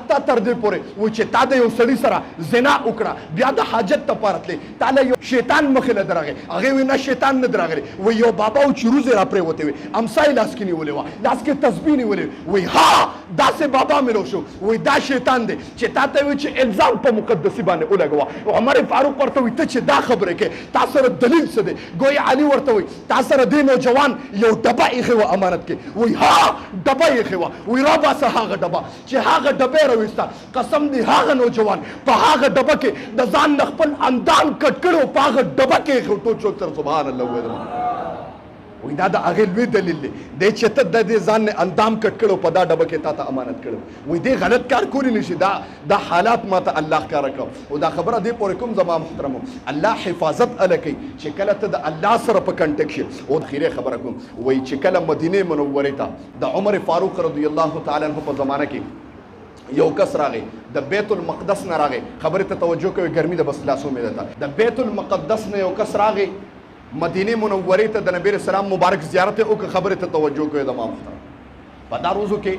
حتی تر دې پورې وایي چې تا د یو سړي سره زنا وکړه بیا د حاجت دپاره تلې تا له یو شیطان مخې له درغی هغې وایي نه شیطان نه د راغلی وایي یو بابا و چې روزې را پرېوتې وې امسا یې لاس کې نیولې وه لاس کې تسبیح نیولې وایي ها داسې بابا مې شو وایي دا شیطان دی چې تا ته وایي چې الزام په مقدسي باندې ولګوه عمر فاروق ورته وایي ته چې دا خبرې کوې تا سره دلیل څه دی ګویا علي ورته وایي تا سره دې نوجوان یو ډبه ایښې وه امانت کې وایي ها ډبه ایښې وه وایي راباسه هغه ډبه چې هغه ډبې راویسته قسم دی هغه نوجوان په هغه ډبه کې د ځان نه خپل اندام کټ کړی په هغه ډبه کې ایښی ټول څوک سره سبحان الله وویل وایي دا د هغې لوی دلیل دی دی چې ته د دې ځان نه اندام کټ کړی په دا ډبه کې تا ته امانت کړی وایي دې غلط کار کولی نه شي دا حالات ما ته الله ښکاره کړه او دا خبره دې پورې کوم زما محترمو الله حفاظت هله کوي چې کله ته د الله سره په کنټیکټ شي او خیرې خبره کوم وایي چې کله مدینې منورې ته د عمر فاروق رضی الله تعالی عنه په زمانه کې یو کس راغی د بیت المقدس نه راغی خبرې ته توجه کوئ ګرمي د بس خلاصو مې ده د بیت المقدس نه یو کس راغی مدینه منورې ته د نبی رسول الله مبارک زیارت یې وکړه خبرې ته توجه کوئ د ما محترم په دا روزو کې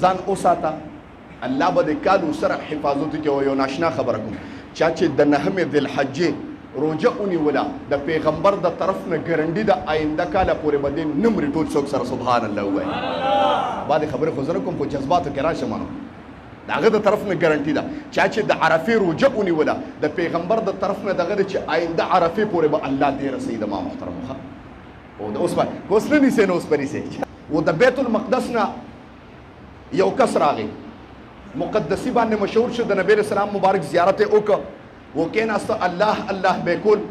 ځان وساته الله به د کالو سره حفاظت کوي یو ناشنا خبره کوم چا چې د نهمې ذوالحجې روجه ونیوله د پیغمبر د طرف نه ګرنډي د آینده کاله پورې به دې نه مري ټول څوک سره سبحان الله ووایي بعدې خبرې خو زه نه کوم په جذباتو کې راشم د هغه د طرف نه ګارنټي ده چا چې د عرفې روجه ونیوله د پیغمبر د طرف نه دغه چې آینده عرفې پورې به الله دې رسوي د ما محترم او د اوس به اوس نه نیسئ نو اوس به نیسئ و د بیت المقدس نه یو کس راغی مقدسي باندې مشهور شو د نبی رسول الله مبارک زیارت یې وکړه وکېناسته الله الله به کول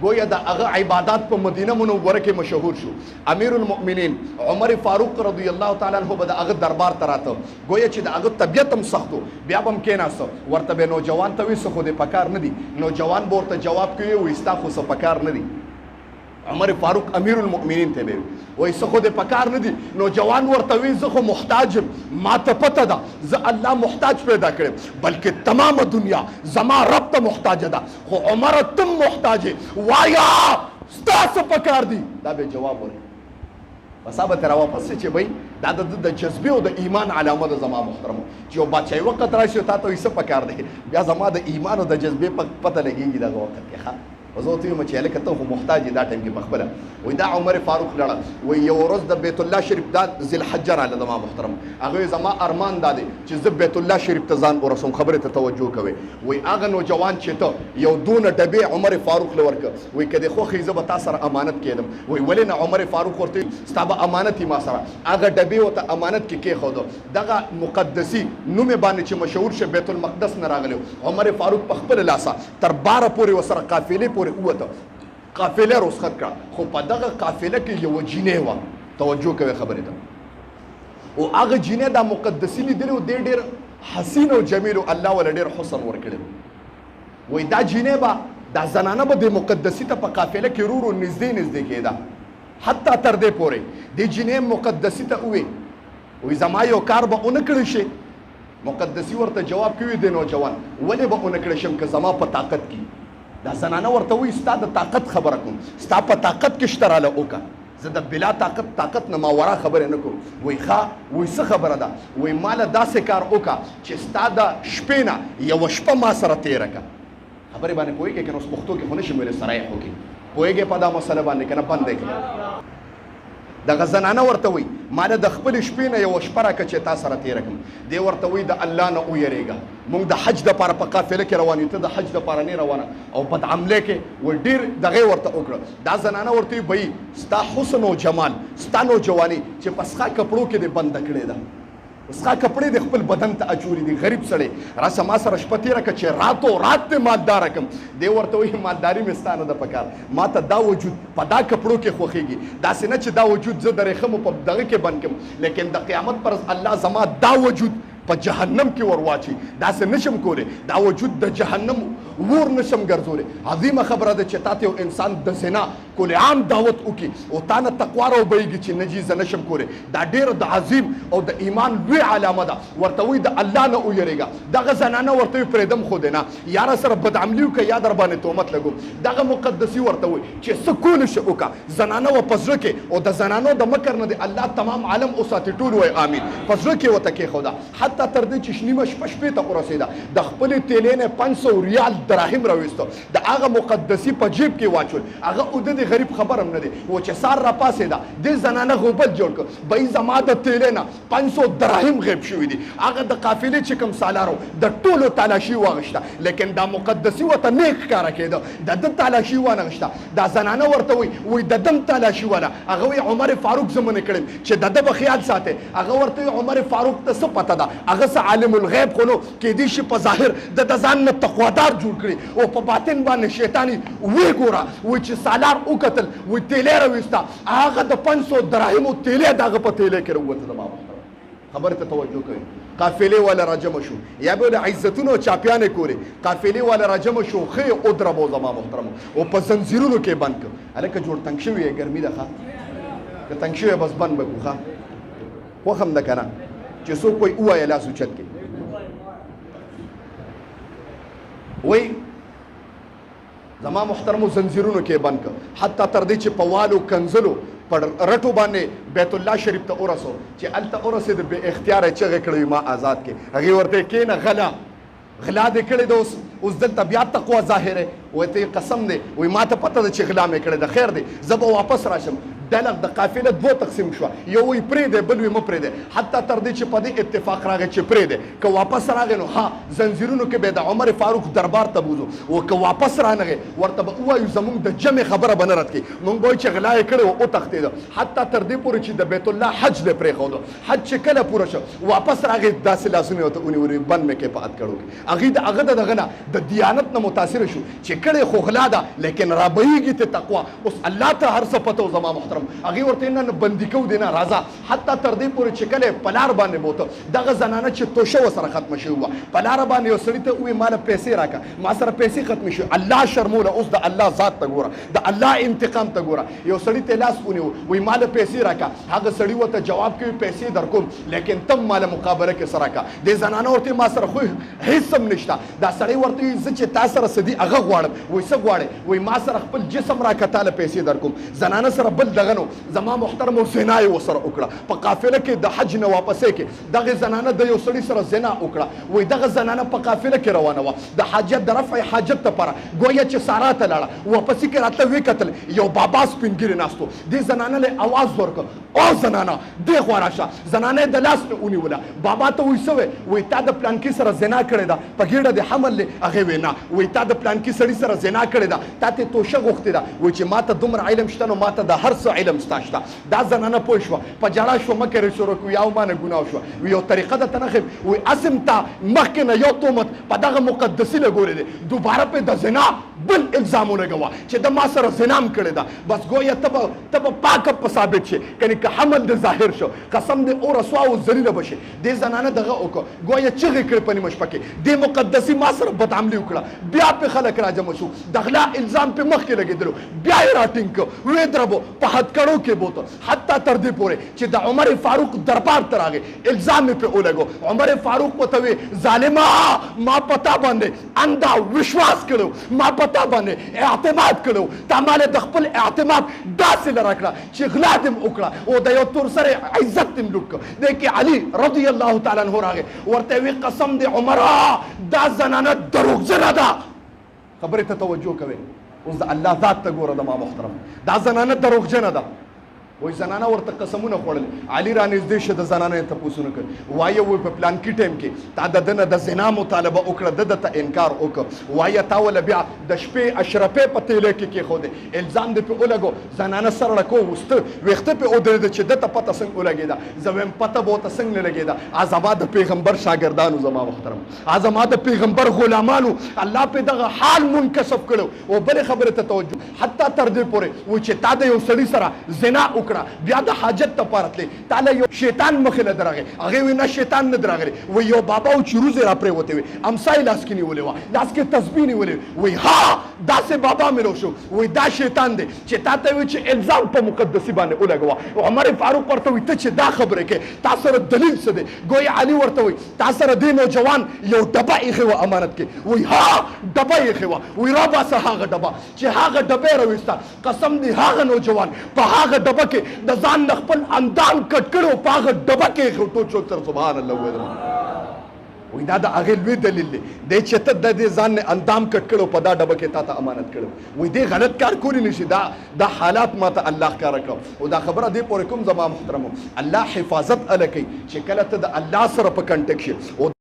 گویا د هغه عبادات په مدینه منوره کې مشهور شو امیر المؤمنین عمر فاروق رضی الله تعالی عنہ به د هغه دربار ته راته گویا چې د هغه طبیعت هم سختو بیا به هم کېناسته ورته به نوجوان ته وایي څه خو دې پکار نه دي نوجوان به ورته جواب کوي وایي ستا خو څه پکار نه دي عمر فاروق امیر المؤمنین ته به وایي څه خو دې پکار نه دي نوجوان ورته وایي زه خو محتاج یم ما ته پته ده زه الله محتاج پیدا کړم بلکې تمامه دنیا زما رب ته محتاجه ده خو عمره تم محتاج یې وایه ستا څه پکار دي دا به جواب ورکړي بس به ترې راواپس شي چې بھائی دا د جذبې او د ایمان علامه ده زما محترمو چې یو بادشاهي وخت راشي تا ته وایي څه پکار دی بیا زما د ایمان او د جذبې پته لګېږي دغه وخت کې ښه زه ورته وایم چې هلکه ته خو محتاج یې دا ټایم کې پخپله وایي دا عمر فاروق لړه وایي یو ورځ د بیت الله شریف دا ذوالحجه راله زما محترم هغه زما ارمان دا دی چې زه بیت الله شریف ته ځان ورسوم خبرې ته توجه کوئ وایي هغه نوجوان چې ته یو دونه ډبې عمر فاروق له ورکړه وایي که دې خوښ زه به تا سره امانت کېدم وایي ولې نه عمر فاروق ورته ستا به امانت ما سره هغه ډبې ورته امانت کې کېښوده دغه مقدسي نوم یې باندې چې مشهور شه بیت المقدس نه راغلی عمر فاروق په خپله لاسه تر باره پورې ورسره قافلې پورې ووته قافله رخصت کړه خو په دغه قافله کې یوه جینۍ وه توجه کوئ خبرې ته او هغه جینۍ دا مقدسي لیدلې و دی ډېر حسین او جمیل و الله وله ډېر حسن ورکړی وایي دا جینۍ به دا زنانه به د مقدسي ته په قافله کې ورو ورو نږدې نږدې کېده حتی تر دې پورې دې جینۍ مقدسي ته وویل وایي زما یو کار به ونه کړی شي مقدسي ورته جواب کوي د نوجوان ولې به ونه کړی شم که زما په طاقت کې دا زنانه ورته وایي ستا د طاقت خبره کوم ستا په طاقت کې شته راله وکړه زه د بلا طاقت نه ماورا خبرې نه کوم وایي ښه وایي څه خبره ده وایي ما له داسې کار وکړه چې ستا د شپې نه یوه شپه ما سره تېره کړه خبرې باندې پوهېږې که نه اوس پښتو کې خو نه شم ویلی سرایح وکړي پوهېږې په دا مسله باندې که نه بند دی دغه زنانه ورته وایي ما له د خپلې شپې نه یوه شپه راکړه چې تا سره تېره کړم دی ورته وایي د الله نه ویرېږه موږ د حج دپاره په قافله کې روان یو ته د حج دپاره نه روانه او بدعملۍ کې وایي ډېر دغې ورته وکړه دا زنانه ورته وایي بهي ستا حسن او جمال ستا نوجواني چې په سخا کپړو کې دې بنده کړې ده سخا کپړې د خپل بدن ته اچولي دي غریب سړی راسه ما سره شپه تېره کړه چې راتو رات دې مالداره کړم دی ورته وایي مالداري مې ستا نه ده پکار ما ته دا وجود په دا کپړو کې خوښېږي داسې نه چې دا وجود زه د ریخمو په دغه کې بند کړم لیکن د قیامت پر الله زما دا وجود په جهنم کې ورواچي داسې نشم کولی دا وجود د جهنم ور نشم ګرځولی عظیمه خبره ده چې تا ته یو انسان د زنا کل عام دعوت وکړي او تا نه تقوا راوبهیږي چې نه جي زه نشم کولی دا ډېر د عظیم او د ایمان لوی علامه ده ورته وایي د الله نه ویرېږه دغه زنانه ورته وایي پرېږدم خو دی نه یاره سره بدعملي وکړه یا در باندې تهمت لګوم دغه مقدسي ورته وایي چې څه کولی شي وکړه زنانه وه په زړه کې او د زنانو د مکر نه د الله تمام عالم وساتي ټول وایي امین په زړه کې ورته کېښوده حتی تر دې چې نیمه شپه شپې ته ورسېده د خپلې تیلې نه 500 ریال دراهم راویستو د هغه مقدسي په جیب کې واچول هغه اوده د غریب خبر هم نه دی و چې سار را پاسېده دې زنانه غوبل جوړ کړ بهی زما د تیلې نه 500 دراهم غیب شوي دي هغه د قافلې چې کوم سالارو د ټولو تالاشي واغشته لیکن دا مقدسي ورته نیک ښکاره کېده د ده تالاشي وانغشته دا زنانه ورته وایي د دم تالاشي والا هغه وایي عمر فاروق زه منې کړم چې د ده به خیال ساتئ هغه ورته وایي عمر فاروق ته څه پته ده هغه څه عالم الغیب خو نو کیدای شي په ظاهر د ځان نه تقوادار جوړ کړي او په باطن باندې شیطاني وی ګوره وایي چې سالار وکتل وایي تیلې راویسته هغه د 500 دراهمو تیلې د هغه په تیلې کې راووته د بابا خبرې ته توجه کوئ قافلې والا راجمع شو یا به د عزتونو چاپیانې کورې قافلې والا راجمع شو ښې ودربو زما محترمو او په زنځیرونو کې بند کړ هلکه جوړ تنګ شوي یې ګرمي ده ښه که تنګ شوی بس بند به کړو ښه خوښ هم ده که نه چې څوک وایي ووایه لاس اوچت کړي وایي زما محترمو زنځیرونو کې بند کړ حتی تر دې چې په والو کنځلو پر رټو باندې بیت الله شریف ته ورسو چې هلته ورسېد بې اختیاره یې چغې کړې ما آزاد کې هغې ورته کېنه غلا دې کړې ده اوس دلته بیا تقوا ظاهره وایي ته قسم دی وایي ما ته پته ده چې غلا مې کړې ده خیر دی زه به واپس راشم ډلغ د قافله دوه تقسیم شوه یو وایي پرېږدی بل وایي مه پرېږدی حتی تر دې چې په دې اتفاق راغی چې پرېږدی که واپس راغی نو ها زنځیرونو کې به د عمر فاروق دربار ته بوځو او که واپس رانغی ورته به ووایو زموږ د جمع خبره به نه رد کړي موږ به وایو چې غلا یې کړې وه وتښتېده حتی تر دې پورې چې د بیت الله حج دې پرېښودو حج چې کله پوره شو واپس راغی داسې لاسونه ورته ونیولې بند مې کې په ادکړو کې هغه د دغه نه د دیانت نه متاثره شو چې کړې خو غلا ده لیکن رابهیږي ته تقوا اوس الله ته هر څه پته و زما محترم هغې ورته نه بندي کوو دی نه راځه حتی تر دې پورې چې کله په لار باندې بوته دغه زنانه چې توشه ورسره ختمه شوې وه په لاره باندې یو سړي ته ووایي ما له پیسې راکړه ما سره پیسې ختمې شوې الله شرموله اوس د الله ذات ته ګوره د الله انتقام ته ګوره یو سړي ته لاس ونیو وایي ما له پیسې راکړه هغه سړي ورته جواب کوي پیسې در کوم لیکن تم ما له مقابله کې څه راکړه دې زنانه ورته ما سره خو هېڅ هم نشته دا سړی ورته وایي زه چې تا سره څه دي هغه غواړم وایي څه غواړې وایي ما سره خپل جسم راکړه تا له پیسې در کوم زنانه سره بل دغه نو زما محترم زنا یې ورسره وکړه په قافله کې د حج نه واپسې کې دغې زنانه د یو سړي سره زنا وکړه وایي دغه زنانه په قافله کې روانه وه د حاجت د رفع حاجت دپاره ګویا چې سارا ته لاړه واپسې کې راتله ویې کتل یو بابا سپین ږیرې ناست و دې زنانه له اواز ورکړ او زنانه دې خوا راشه زنانه یې د لاس نه ونیوله بابا ته وایي څه وی وایي تا د پلانکي سره زنا کړې ده په ګېډه د حمل دی هغې وایي نه وایي تا د پلانکي سړي سره زنا کړې ده تا ته توشه غوښتې ده وایي چې ما ته دومره علم شته نو ما ته د هر څه علم ستا شته دا زنانه پوه شوه په ژړا شوه مکه یې شروع کړو یا ما نه ګناه شوه یو طریقه درته نه ښیم وایي اسم تا مخکې نه یو تهمت په دغه مقدسي لګولی دی دوباره پې د زنا بل الزام ولګوه چې د ما سره زنا هم کړې ده بس ګویا ته به پاکه په ثابت شي کنې که حمل د ظاهر شو قسم دې او رسوا او ذلیله به شي دې زنانه دغه وکړه ګویا چغې کړې په نیمه شپه کې دې مقدسي ما سره بدعملي وکړه بیا پې خلک راجمع شو د غلا الزام پې مخکې لګېدلو بیا یې راټینګ کړ ویې دربو په هتکړو کې بوته حتی تر دې پورې چې د عمر فاروق دربار ته راغی الزام یې پې ولګو عمر فاروق ورته وی ظالمه ما پتا باندې اندا وشواس کړو ما پتا باندې اعتماد کړو تا مال د خپل اعتماد داسې لره کړه چې غلا دې وکړه او د یو تور سره عزت دې لوټ کړ دی کې علي رضی الله تعالی عنه راغی ورته وی قسم دې عمره دا زنانه دروغجنه ده خبرې ته توجه کوئ اوس د الله ذات ته ګوره د ما محترم دا زنانه دروغجنه ده وایي زنانه ورته قسمونه خوړل علي را نږدې شه د زنانه یې تپوسونه کړ وایه وایي په پلانکي ټایم کې تا د ده نه د زنا مطالبه وکړه ده درته انکار وکړه وایه تا وله بیا د شپې اشرفې په تیلې کې کېښودې الزام دې پې ولګو زنانه سر ړکو وسته ویښته پې ودرېده چې ده ته پته څنګه ولګېده زه وایم پته به ورته څنګه نه لګېده زما د پیغمبر شاګردانو زما محترم زما د پیغمبر غلامانو الله پې دغه حال منکسب کړو او بلې خبرې ته توجه حتی تر دې پورې وایي چې تا د یو سړي سره زنا وکړه بیا د حاجت دپاره تللی تاله یو شیطان مخې له درغی هغې وایي نه شیطان نه درغلی وایي یو بابا و چې روزې را پرېوتې وې امسا یې لاس کې نیولې وه لاس کې تسبیح نیولې وې وایي ها داسې بابا مې رو شو وایي دا شیطان دی چې تا ته وایي چې الزام په مقدسي باندې ولګوه عمر فاروق ورته وایي ته چې دا خبرې کوې تا سره دلیل څه دی ګویا علي ورته وایي تا سره دې نوجوان یو ډبه ایښې وه امانت کې وایي ها ډبه یې ایښې وه وایي راباسه هغه ډبه چې هغه ډبه یې راویسته قسم دی هغه نوجوان په هغه ډبه کې د ځان د خپل اندام کټ کړو په هغه ډبه کې ټوچو تر سبحان الله وویل وای دا د هغې لوی دلیل دی دی چې ته د دې ځان نه اندام کټ کړو په دا ډبه کې تا ته امانت کړو وای دی غلط کار کولی نشي دا حالات ما ته الله ښکاره کړو او دا خبره دې پورې کوم زما محترمو الله حفاظت اله کوي چې کله ته د الله سره په کنټیکټ شي او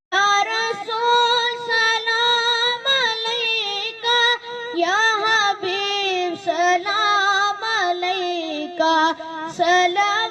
سلام